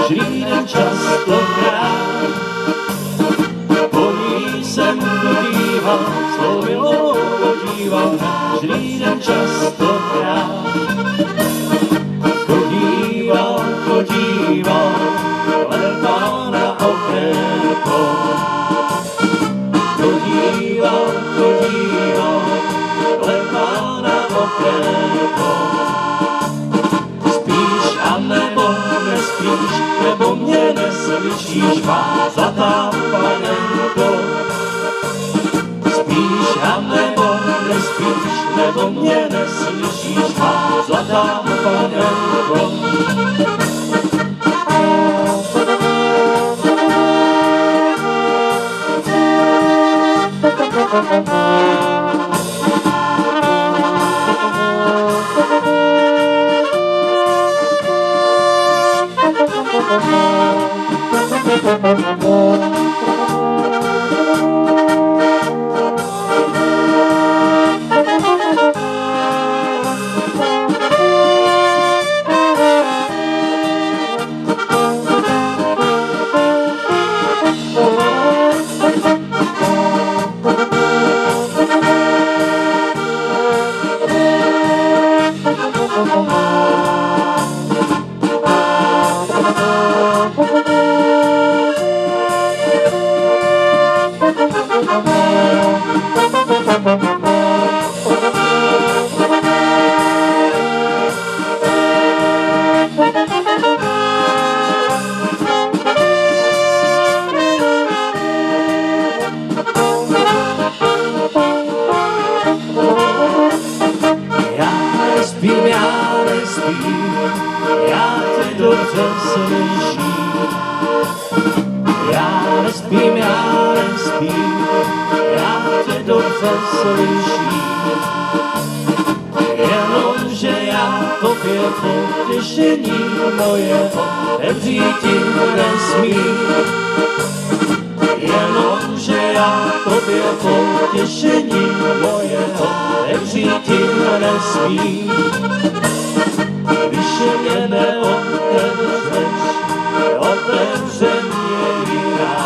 žrídem častokrát. Po ní jsem dodíval, svou milou podíval, žrídem častokrát. Podíval, hledal na okénko. Podíval, hledal na okénko. Spíš a nebo nespíš, nebo mě neslyšíš, má zlatá panenko. Spíš a nebo nespíš, nebo mě neslyšíš, má zlatá panenko. Já tě dobře slyším. Já nespím, já tě dobře slyším. Jenomže já tobě potěšení moje otevřít ti nesmím. Jenomže já tobě potěšení moje otevřít ti nesmím. Když mě neotevřeš, otevře mě jiná.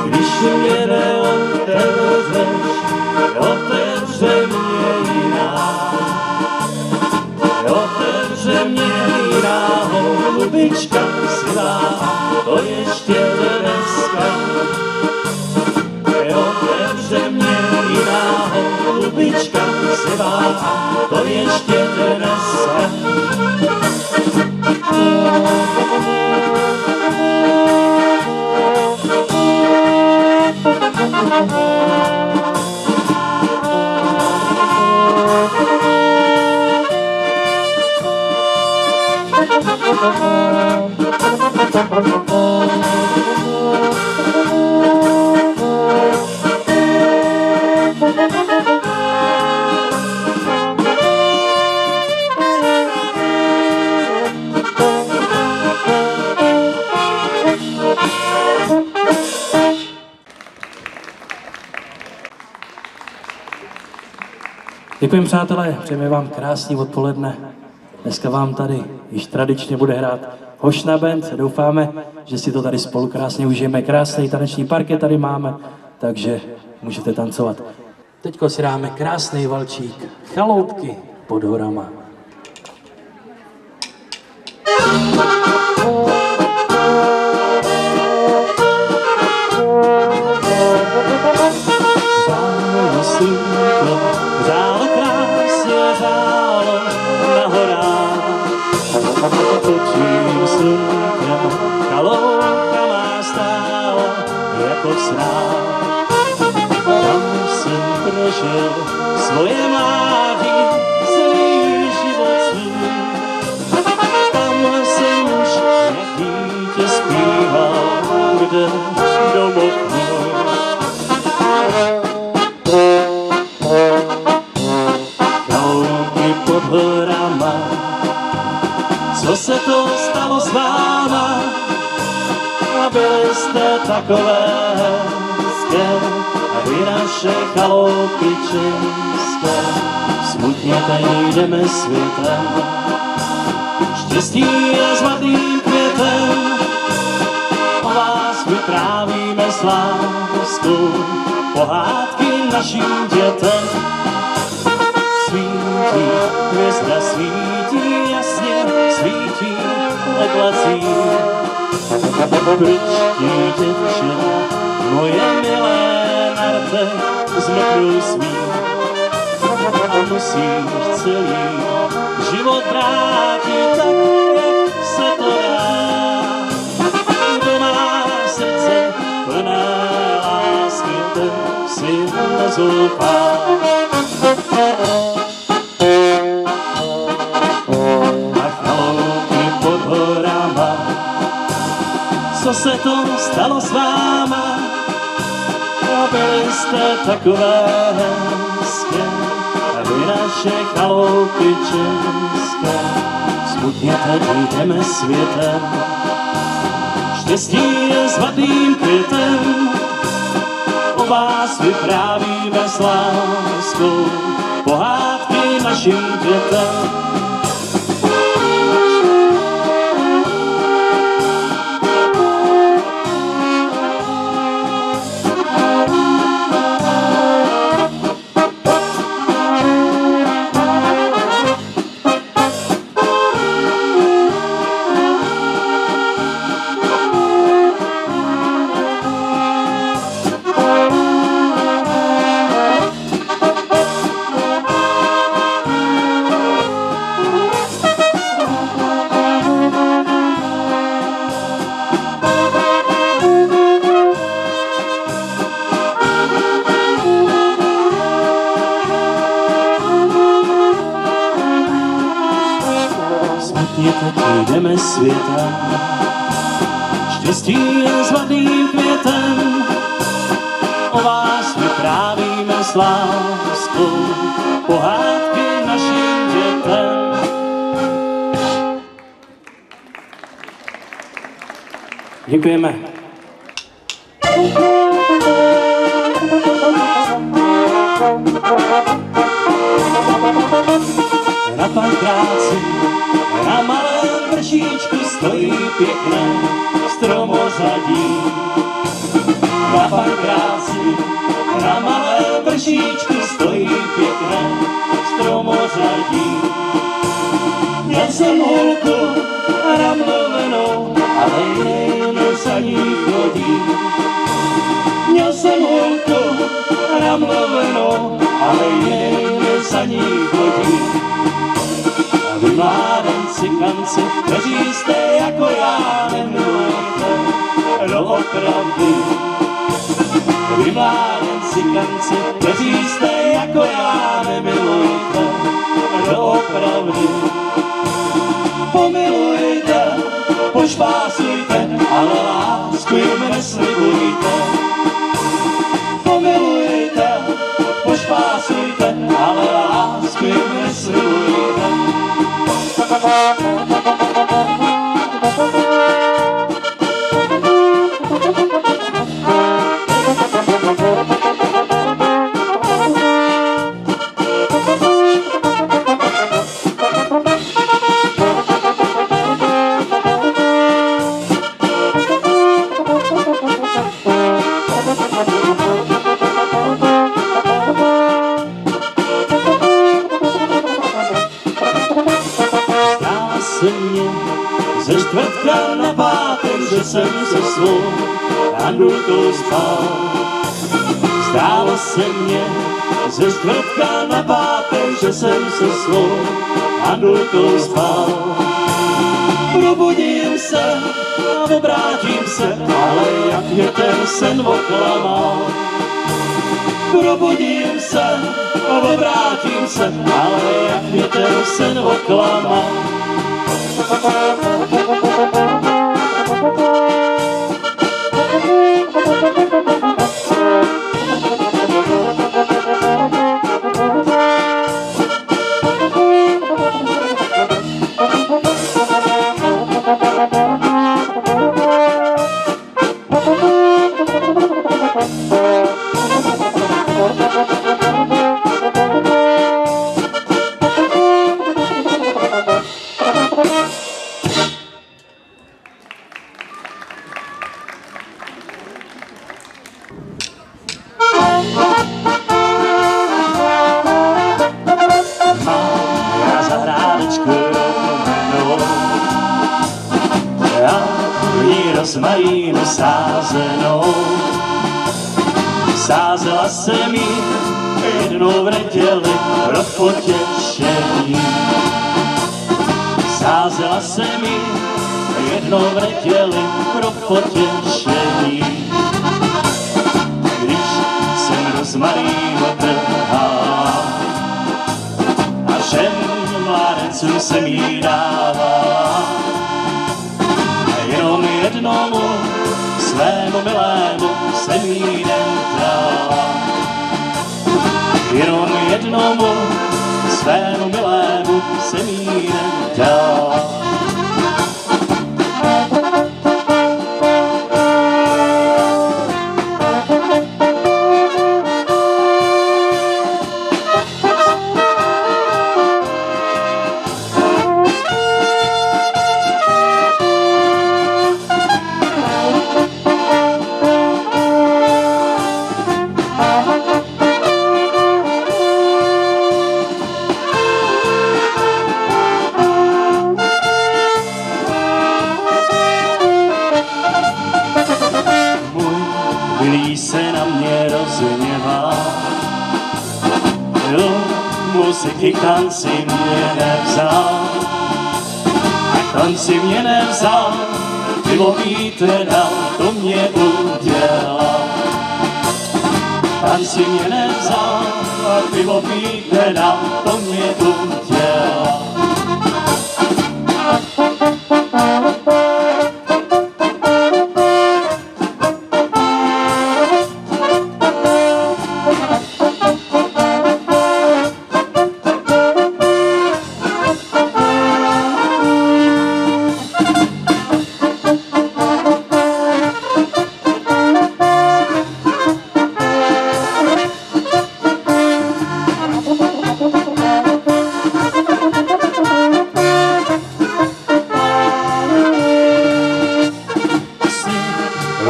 Když mě neotevřeš, otevře mě jiná. Otevře mě jiná holubička silá, to ještě dneska. Otevře mě jiná holubička silá, to ještě dneska. Děkujeme, přátelé, přejeme vám krásný odpoledne. Dneska vám tady již tradičně bude hrát Hošna band. Doufáme, že si to tady spolu krásně užijeme. Krásný taneční parket tady máme, takže můžete tancovat. Teďko si dáme krásný valčík Chaloupky pod horama. Řálo krásně, řálo na horách. Točím slunkem, Chaloupka má stála jako srát. Tam jsem prožil svoje mládí, celý život svůj. Tam jsem už jak dítě zpíval, kde domov můj. Pod horama, co se to stalo s váma? A byli jste takové hezké, a vy naše chaloupky české. Smutně tady jdeme světem, štěstí je zlatým pohádky našim dětem. Svítí, hvězda svítí, jasně svítí oblací. Proč ti děvče, moje milé narte, zmoknou svý? Musíš celý život vrátit tak, jak se to dá. Kdo má srdce plné lásky, ten si nezoufá. A chaloupy pod horama, co se to stalo s váma? A byli jste takové hezké, a vy naše chaloupy české. Smutně tady jdeme světem, štěstí je zlatým květem. O vás vyprávíme s láskou pohádky našim dětem. Jdeme světem, štěstí je zlatým květem. O vás vyprávíme s láskou pohádky našim dětem. Děkujeme. Na Pankráci, na malém vršíčku stojí pěkné stromozadí. Na Pankráci, na malém vršíčku stojí pěkné stromozadí. Měl jsem holku ramlovenou, ale jen za ní chodí. Měl jsem holku ramlovenou, ale jen za ní chodí. A vy mládenci, kanci, kteří jste jako já, nemilujte doopravdy. Vy mládenci, kanci, kteří jste jako já, nemilujte doopravdy. Pomilujte, pošpásujte, ale lásku jim neslibujte. Pomilujte, pošpásujte, ale lásku jim neslibujte. Ze čtvrtka na pátek, že jsem se svou Andulkou spal. Zdálo se mně ze čtvrtka na pátek, že jsem se svou Andulkou spal. Probudím se a obrátím se, ale jak mě ten sen oklamal. Probudím se a obrátím se, ale jak mě ten sen oklamal. rozmarínu sázenou. Sázela jsem jí jednou v neděli pro potěšení. Sázela jsem jí jednou v neděli pro potěšení. Když jsem rozmarínu trhal a všem mládencům jsem jí dával, jenom jednomu svému milému jsem jí nedal. Jenom jednomu svému milému jsem jí nedal. Milý se na mě rozhněvá, do muziky k tanci mě nevzal. A tanci mě nevzal, pivo pít nedal, to mě udělal. Tanci mě nevzal, pivo pít nedal, to mě udělal.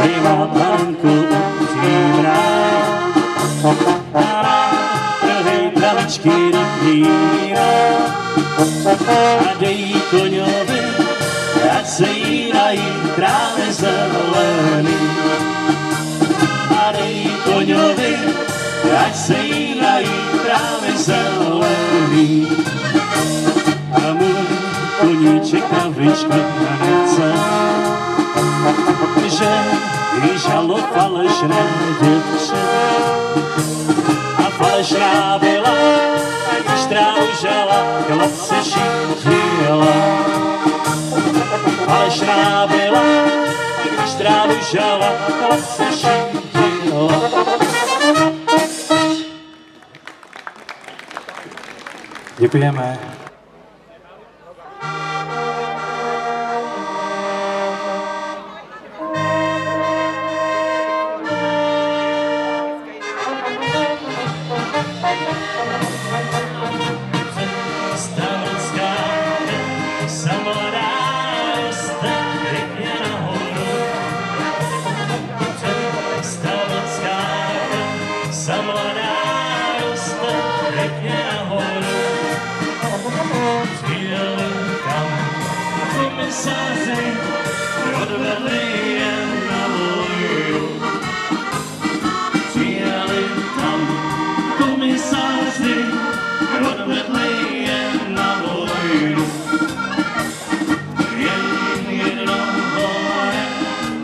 Vyvá panku upřímná, trhej travičky dobývá a dej koňovi, ať se jí nají trávy zelený. A dej koňovi, ať se jí nají trávy zelený. A můj koníček travičku nechce, že jí žalo falešné děvče. A falešná byla, když trávu žala, chlap se šířila. Falešná byla, když trávu žala, chlap se šířila. Děkujeme. Odvedli je na vojnu, přijeli tam komisáři, odvedli je na vojnu. Jen jednoho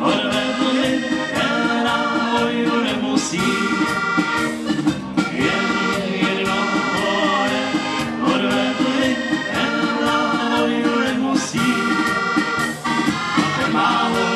odvedli je na vojnu nemusí. Jen jednoho odvedli je na vojnu nemusí. Málo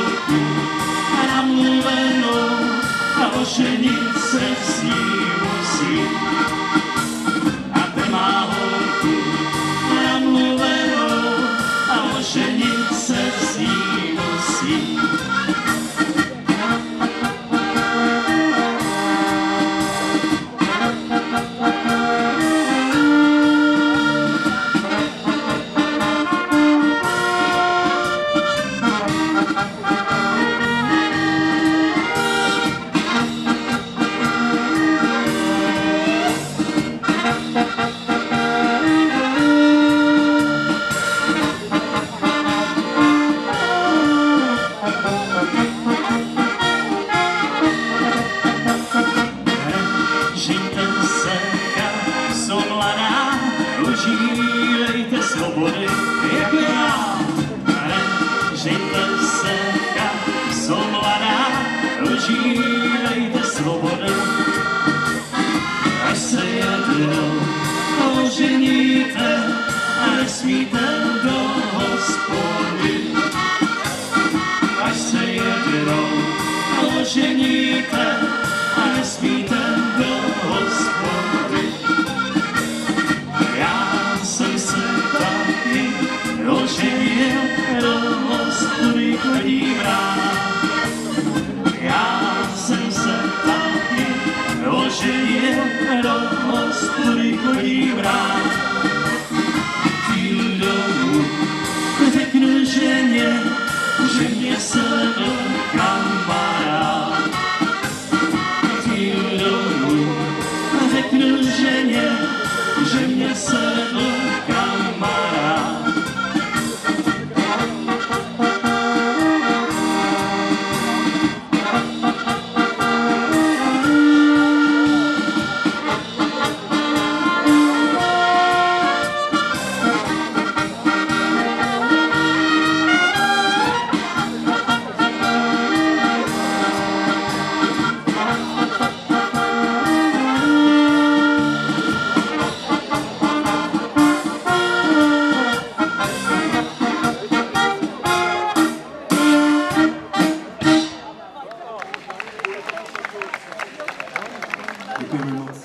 Nepočítejte svobody, až se jednou oženíte a nesmíte do hospody. Až se jednou oženíte a nesmíte do hospody. Já jsem se taky oženil, do hospody chodím rád. Já jsem se taky oženil, do hospody chodím rád. Přijdu domů, řeknu ženě, že mě sledl kamarád. Přijdu domů, řeknu ženě, že mě sledl kamarád. Děkujeme moc.